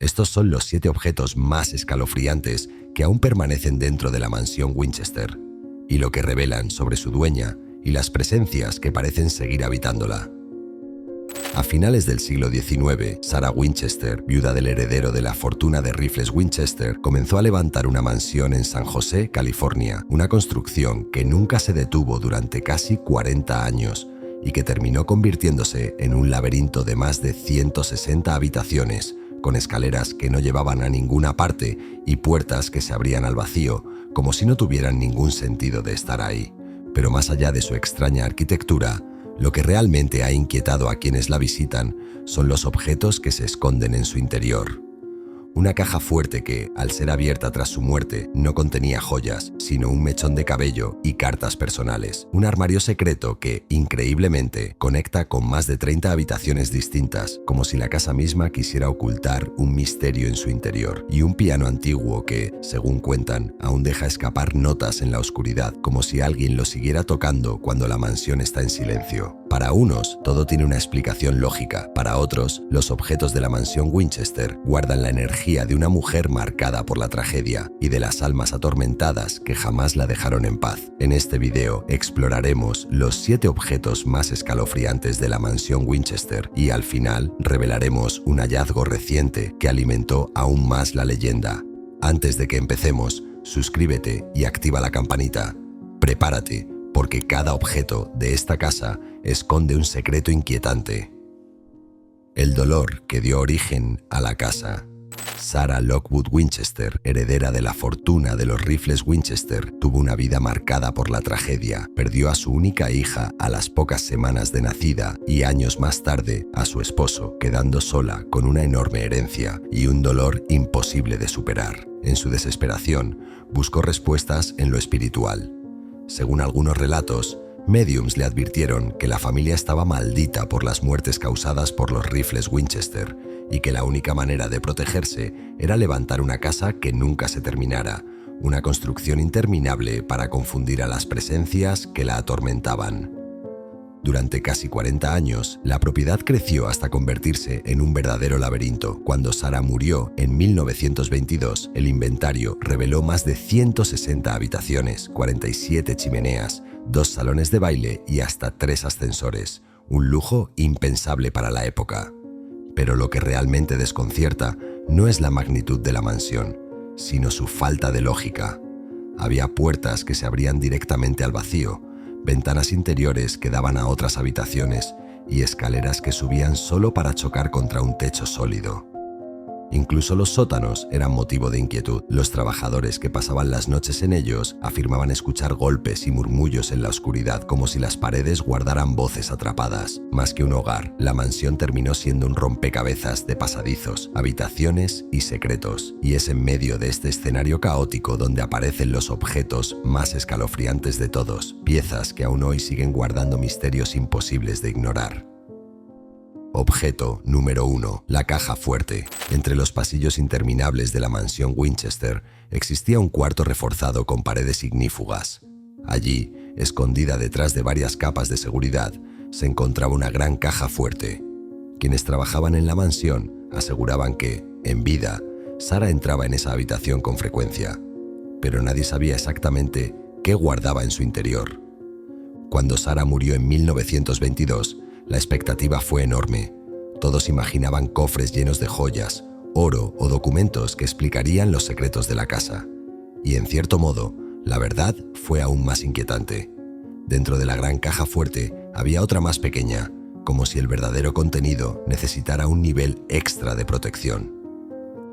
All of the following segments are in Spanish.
Estos son los 7 objetos más escalofriantes que aún permanecen dentro de la mansión Winchester, y lo que revelan sobre su dueña y las presencias que parecen seguir habitándola. A finales del siglo XIX, Sarah Winchester, viuda del heredero de la fortuna de rifles Winchester, comenzó a levantar una mansión en San José, California, una construcción que nunca se detuvo durante casi 40 años y que terminó convirtiéndose en un laberinto de más de 160 habitaciones, con escaleras que no llevaban a ninguna parte y puertas que se abrían al vacío, como si no tuvieran ningún sentido de estar ahí. Pero más allá de su extraña arquitectura, lo que realmente ha inquietado a quienes la visitan son los objetos que se esconden en su interior. Una caja fuerte que, al ser abierta tras su muerte, no contenía joyas, sino un mechón de cabello y cartas personales. Un armario secreto que, increíblemente, conecta con más de 30 habitaciones distintas, como si la casa misma quisiera ocultar un misterio en su interior. Y un piano antiguo que, según cuentan, aún deja escapar notas en la oscuridad, como si alguien lo siguiera tocando cuando la mansión está en silencio. Para unos, todo tiene una explicación lógica. Para otros, los objetos de la mansión Winchester guardan la energía de una mujer marcada por la tragedia y de las almas atormentadas que jamás la dejaron en paz. En este video exploraremos los 7 objetos más escalofriantes de la mansión Winchester y al final revelaremos un hallazgo reciente que alimentó aún más la leyenda. Antes de que empecemos, suscríbete y activa la campanita. Prepárate, porque cada objeto de esta casa esconde un secreto inquietante. El dolor que dio origen a la casa. Sarah Lockwood Winchester, heredera de la fortuna de los rifles Winchester, tuvo una vida marcada por la tragedia. Perdió a su única hija a las pocas semanas de nacida y años más tarde a su esposo, quedando sola con una enorme herencia y un dolor imposible de superar. En su desesperación, buscó respuestas en lo espiritual. Según algunos relatos, médiums le advirtieron que la familia estaba maldita por las muertes causadas por los rifles Winchester y que la única manera de protegerse era levantar una casa que nunca se terminara, una construcción interminable para confundir a las presencias que la atormentaban. Durante casi 40 años, la propiedad creció hasta convertirse en un verdadero laberinto. Cuando Sarah murió en 1922, el inventario reveló más de 160 habitaciones, 47 chimeneas, 2 salones de baile y hasta 3 ascensores, un lujo impensable para la época. Pero lo que realmente desconcierta no es la magnitud de la mansión, sino su falta de lógica. Había puertas que se abrían directamente al vacío, ventanas interiores que daban a otras habitaciones y escaleras que subían solo para chocar contra un techo sólido. Incluso los sótanos eran motivo de inquietud. Los trabajadores que pasaban las noches en ellos afirmaban escuchar golpes y murmullos en la oscuridad, como si las paredes guardaran voces atrapadas. Más que un hogar, la mansión terminó siendo un rompecabezas de pasadizos, habitaciones y secretos. Y es en medio de este escenario caótico donde aparecen los objetos más escalofriantes de todos, piezas que aún hoy siguen guardando misterios imposibles de ignorar. Objeto número 1. La caja fuerte. Entre los pasillos interminables de la mansión Winchester existía un cuarto reforzado con paredes ignífugas. Allí, escondida detrás de varias capas de seguridad, se encontraba una gran caja fuerte. Quienes trabajaban en la mansión aseguraban que, en vida, Sarah entraba en esa habitación con frecuencia, pero nadie sabía exactamente qué guardaba en su interior. Cuando Sarah murió en 1922, la expectativa fue enorme. Todos imaginaban cofres llenos de joyas, oro o documentos que explicarían los secretos de la casa. Y en cierto modo, la verdad fue aún más inquietante. Dentro de la gran caja fuerte había otra más pequeña, como si el verdadero contenido necesitara un nivel extra de protección.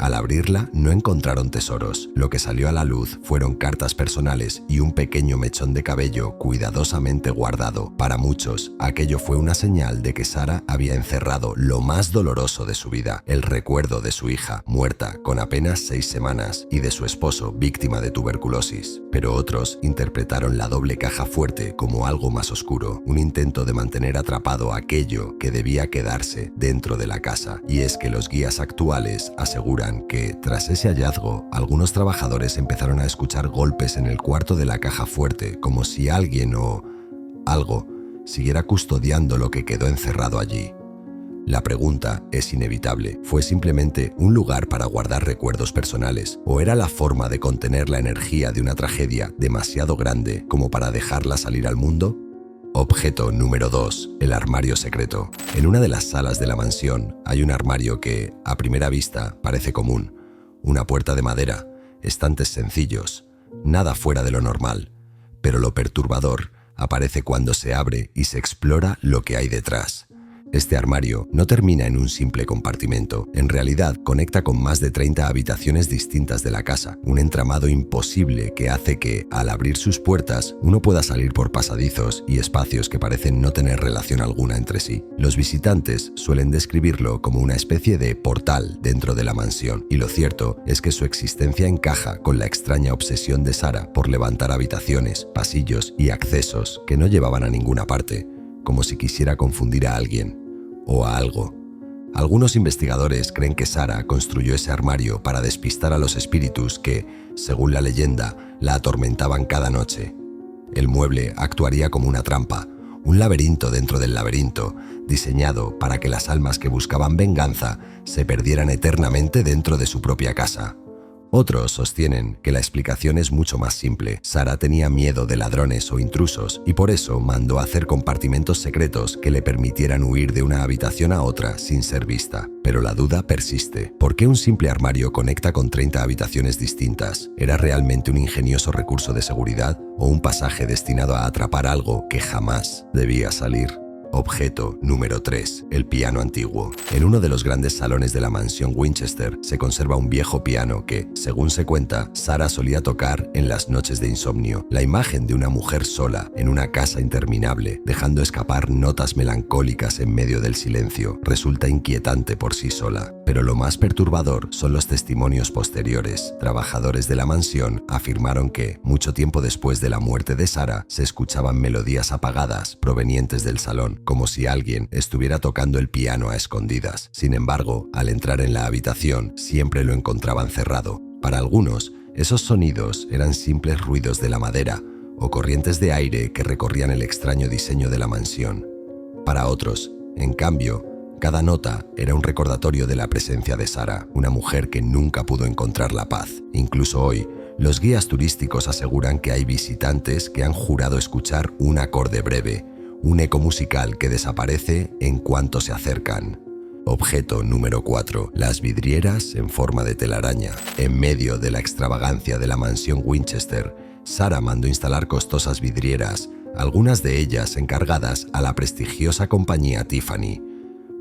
Al abrirla, no encontraron tesoros. Lo que salió a la luz fueron cartas personales y un pequeño mechón de cabello cuidadosamente guardado. Para muchos, aquello fue una señal de que Sarah había encerrado lo más doloroso de su vida, el recuerdo de su hija, muerta con apenas 6 semanas, y de su esposo, víctima de tuberculosis. Pero otros interpretaron la doble caja fuerte como algo más oscuro, un intento de mantener atrapado aquello que debía quedarse dentro de la casa. Y es que los guías actuales aseguran que, tras ese hallazgo, algunos trabajadores empezaron a escuchar golpes en el cuarto de la caja fuerte, como si alguien o algo siguiera custodiando lo que quedó encerrado allí. La pregunta es inevitable. ¿Fue simplemente un lugar para guardar recuerdos personales o era la forma de contener la energía de una tragedia demasiado grande como para dejarla salir al mundo? Objeto número 2. El armario secreto. En una de las salas de la mansión hay un armario que, a primera vista, parece común. Una puerta de madera, estantes sencillos, nada fuera de lo normal. Pero lo perturbador aparece cuando se abre y se explora lo que hay detrás. Este armario no termina en un simple compartimento. En realidad, conecta con más de 30 habitaciones distintas de la casa, un entramado imposible que hace que, al abrir sus puertas, uno pueda salir por pasadizos y espacios que parecen no tener relación alguna entre sí. Los visitantes suelen describirlo como una especie de portal dentro de la mansión, y lo cierto es que su existencia encaja con la extraña obsesión de Sarah por levantar habitaciones, pasillos y accesos que no llevaban a ninguna parte, como si quisiera confundir a alguien o a algo. Algunos investigadores creen que Sarah construyó ese armario para despistar a los espíritus que, según la leyenda, la atormentaban cada noche. El mueble actuaría como una trampa, un laberinto dentro del laberinto, diseñado para que las almas que buscaban venganza se perdieran eternamente dentro de su propia casa. Otros sostienen que la explicación es mucho más simple. Sarah tenía miedo de ladrones o intrusos y por eso mandó hacer compartimentos secretos que le permitieran huir de una habitación a otra sin ser vista. Pero la duda persiste. ¿Por qué un simple armario conecta con 30 habitaciones distintas? ¿Era realmente un ingenioso recurso de seguridad o un pasaje destinado a atrapar algo que jamás debía salir? Objeto número 3. El piano antiguo. En uno de los grandes salones de la mansión Winchester se conserva un viejo piano que, según se cuenta, Sarah solía tocar en las noches de insomnio. La imagen de una mujer sola en una casa interminable, dejando escapar notas melancólicas en medio del silencio, resulta inquietante por sí sola. Pero lo más perturbador son los testimonios posteriores. Trabajadores de la mansión afirmaron que, mucho tiempo después de la muerte de Sarah, se escuchaban melodías apagadas provenientes del salón, como si alguien estuviera tocando el piano a escondidas. Sin embargo, al entrar en la habitación, siempre lo encontraban cerrado. Para algunos, esos sonidos eran simples ruidos de la madera o corrientes de aire que recorrían el extraño diseño de la mansión. Para otros, en cambio, cada nota era un recordatorio de la presencia de Sarah, una mujer que nunca pudo encontrar la paz. Incluso hoy, los guías turísticos aseguran que hay visitantes que han jurado escuchar un acorde breve, un eco musical que desaparece en cuanto se acercan. Objeto número 4. Las vidrieras en forma de telaraña. En medio de la extravagancia de la mansión Winchester, Sarah mandó instalar costosas vidrieras, algunas de ellas encargadas a la prestigiosa compañía Tiffany.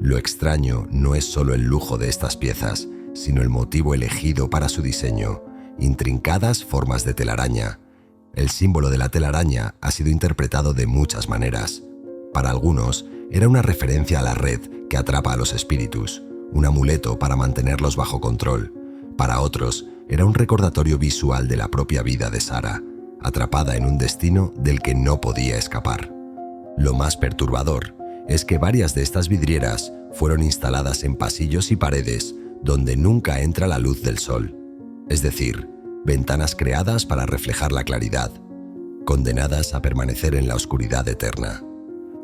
Lo extraño no es solo el lujo de estas piezas, sino el motivo elegido para su diseño: intrincadas formas de telaraña. El símbolo de la telaraña ha sido interpretado de muchas maneras. Para algunos, era una referencia a la red que atrapa a los espíritus, un amuleto para mantenerlos bajo control. Para otros, era un recordatorio visual de la propia vida de Sarah, atrapada en un destino del que no podía escapar. Lo más perturbador es que varias de estas vidrieras fueron instaladas en pasillos y paredes donde nunca entra la luz del sol, es decir, ventanas creadas para reflejar la claridad, condenadas a permanecer en la oscuridad eterna.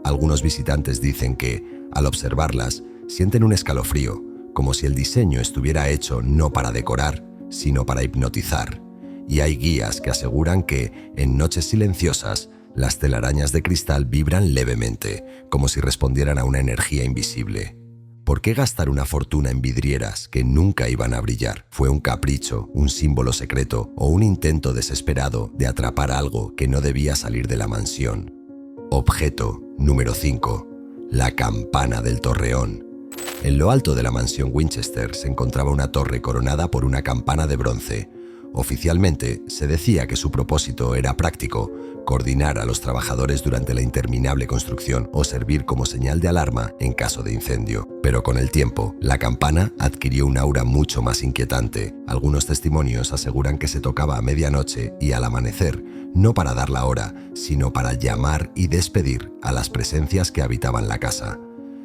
Algunos visitantes dicen que, al observarlas, sienten un escalofrío, como si el diseño estuviera hecho no para decorar, sino para hipnotizar. Y hay guías que aseguran que, en noches silenciosas, las telarañas de cristal vibran levemente, como si respondieran a una energía invisible. ¿Por qué gastar una fortuna en vidrieras que nunca iban a brillar? ¿Fue un capricho, un símbolo secreto o un intento desesperado de atrapar algo que no debía salir de la mansión? Objeto número 5. La campana del torreón. En lo alto de la mansión Winchester se encontraba una torre coronada por una campana de bronce. Oficialmente, se decía que su propósito era práctico: coordinar a los trabajadores durante la interminable construcción o servir como señal de alarma en caso de incendio. Pero con el tiempo, la campana adquirió un aura mucho más inquietante. Algunos testimonios aseguran que se tocaba a medianoche y al amanecer, no para dar la hora, sino para llamar y despedir a las presencias que habitaban la casa.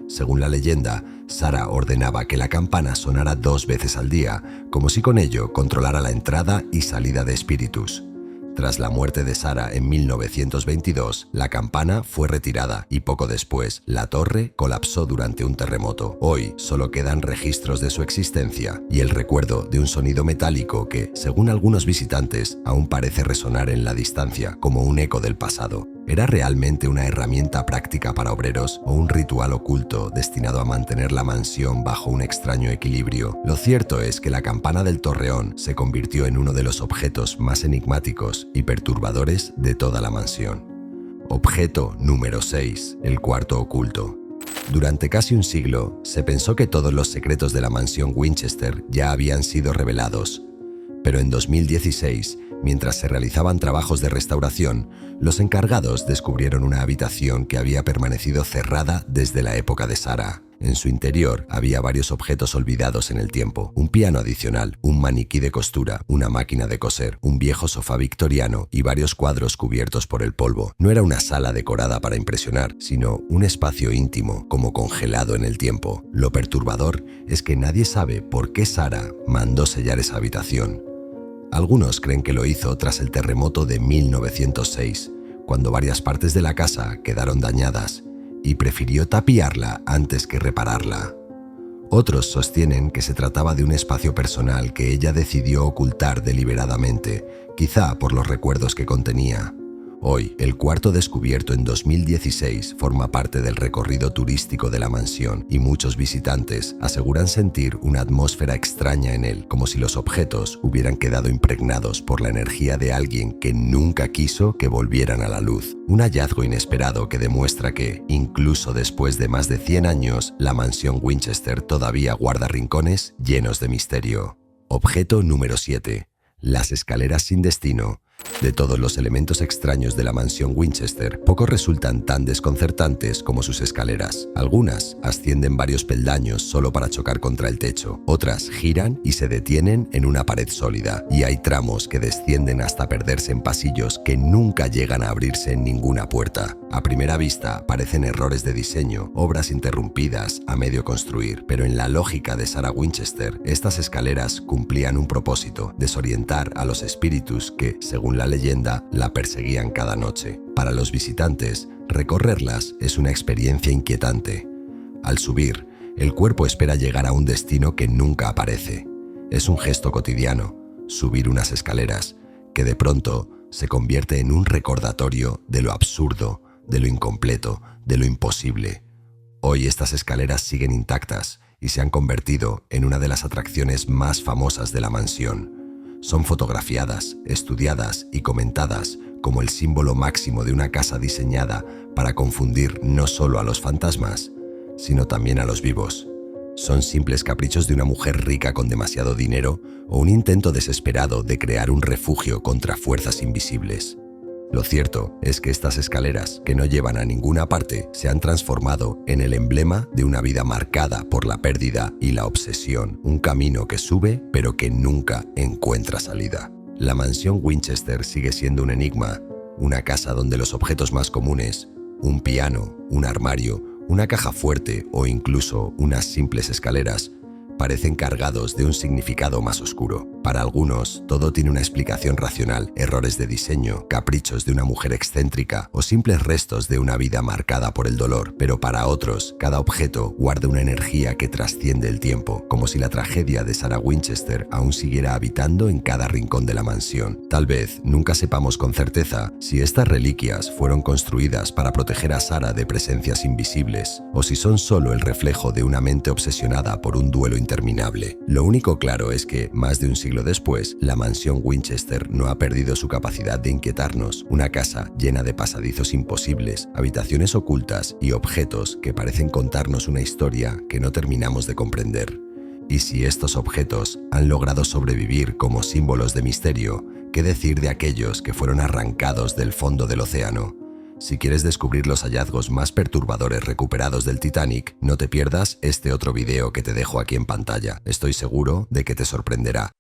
Según la leyenda, Sarah ordenaba que la campana sonara 2 veces al día, como si con ello controlara la entrada y salida de espíritus. Tras la muerte de Sarah en 1922, la campana fue retirada y poco después la torre colapsó durante un terremoto. Hoy solo quedan registros de su existencia y el recuerdo de un sonido metálico que, según algunos visitantes, aún parece resonar en la distancia como un eco del pasado. ¿Era realmente una herramienta práctica para obreros o un ritual oculto destinado a mantener la mansión bajo un extraño equilibrio? Lo cierto es que la campana del Torreón se convirtió en uno de los objetos más enigmáticos y perturbadores de toda la mansión. Objeto número 6. El cuarto oculto. Durante casi un siglo, se pensó que todos los secretos de la mansión Winchester ya habían sido revelados. Pero en 2016, mientras se realizaban trabajos de restauración, los encargados descubrieron una habitación que había permanecido cerrada desde la época de Sarah. En su interior había varios objetos olvidados en el tiempo: un piano adicional, un maniquí de costura, una máquina de coser, un viejo sofá victoriano y varios cuadros cubiertos por el polvo. No era una sala decorada para impresionar, sino un espacio íntimo, como congelado en el tiempo. Lo perturbador es que nadie sabe por qué Sarah mandó sellar esa habitación. Algunos creen que lo hizo tras el terremoto de 1906, cuando varias partes de la casa quedaron dañadas, y prefirió tapiarla antes que repararla. Otros sostienen que se trataba de un espacio personal que ella decidió ocultar deliberadamente, quizá por los recuerdos que contenía. Hoy, el cuarto descubierto en 2016 forma parte del recorrido turístico de la mansión y muchos visitantes aseguran sentir una atmósfera extraña en él, como si los objetos hubieran quedado impregnados por la energía de alguien que nunca quiso que volvieran a la luz. Un hallazgo inesperado que demuestra que, incluso después de más de 100 años, la mansión Winchester todavía guarda rincones llenos de misterio. Objeto número 7. Las escaleras sin destino. De todos los elementos extraños de la mansión Winchester, pocos resultan tan desconcertantes como sus escaleras. Algunas ascienden varios peldaños solo para chocar contra el techo, otras giran y se detienen en una pared sólida, y hay tramos que descienden hasta perderse en pasillos que nunca llegan a abrirse en ninguna puerta. A primera vista parecen errores de diseño, obras interrumpidas a medio construir, pero en la lógica de Sarah Winchester, estas escaleras cumplían un propósito: desorientar a los espíritus que, según la leyenda, la perseguían cada noche. Para los visitantes, recorrerlas es una experiencia inquietante. Al subir, el cuerpo espera llegar a un destino que nunca aparece. Es un gesto cotidiano, subir unas escaleras, que de pronto se convierte en un recordatorio de lo absurdo, de lo incompleto, de lo imposible. Hoy estas escaleras siguen intactas y se han convertido en una de las atracciones más famosas de la mansión. Son fotografiadas, estudiadas y comentadas como el símbolo máximo de una casa diseñada para confundir no solo a los fantasmas, sino también a los vivos. ¿Son simples caprichos de una mujer rica con demasiado dinero o un intento desesperado de crear un refugio contra fuerzas invisibles? Lo cierto es que estas escaleras, que no llevan a ninguna parte, se han transformado en el emblema de una vida marcada por la pérdida y la obsesión, un camino que sube pero que nunca encuentra salida. La mansión Winchester sigue siendo un enigma, una casa donde los objetos más comunes, un piano, un armario, una caja fuerte o incluso unas simples escaleras, parecen cargados de un significado más oscuro. Para algunos, todo tiene una explicación racional: errores de diseño, caprichos de una mujer excéntrica o simples restos de una vida marcada por el dolor. Pero para otros, cada objeto guarda una energía que trasciende el tiempo, como si la tragedia de Sarah Winchester aún siguiera habitando en cada rincón de la mansión. Tal vez nunca sepamos con certeza si estas reliquias fueron construidas para proteger a Sarah de presencias invisibles o si son solo el reflejo de una mente obsesionada por un duelo interminable. Lo único claro es que, más de un siglo después, la mansión Winchester no ha perdido su capacidad de inquietarnos, una casa llena de pasadizos imposibles, habitaciones ocultas y objetos que parecen contarnos una historia que no terminamos de comprender. Y si estos objetos han logrado sobrevivir como símbolos de misterio, ¿qué decir de aquellos que fueron arrancados del fondo del océano? Si quieres descubrir los hallazgos más perturbadores recuperados del Titanic, no te pierdas este otro video que te dejo aquí en pantalla. Estoy seguro de que te sorprenderá.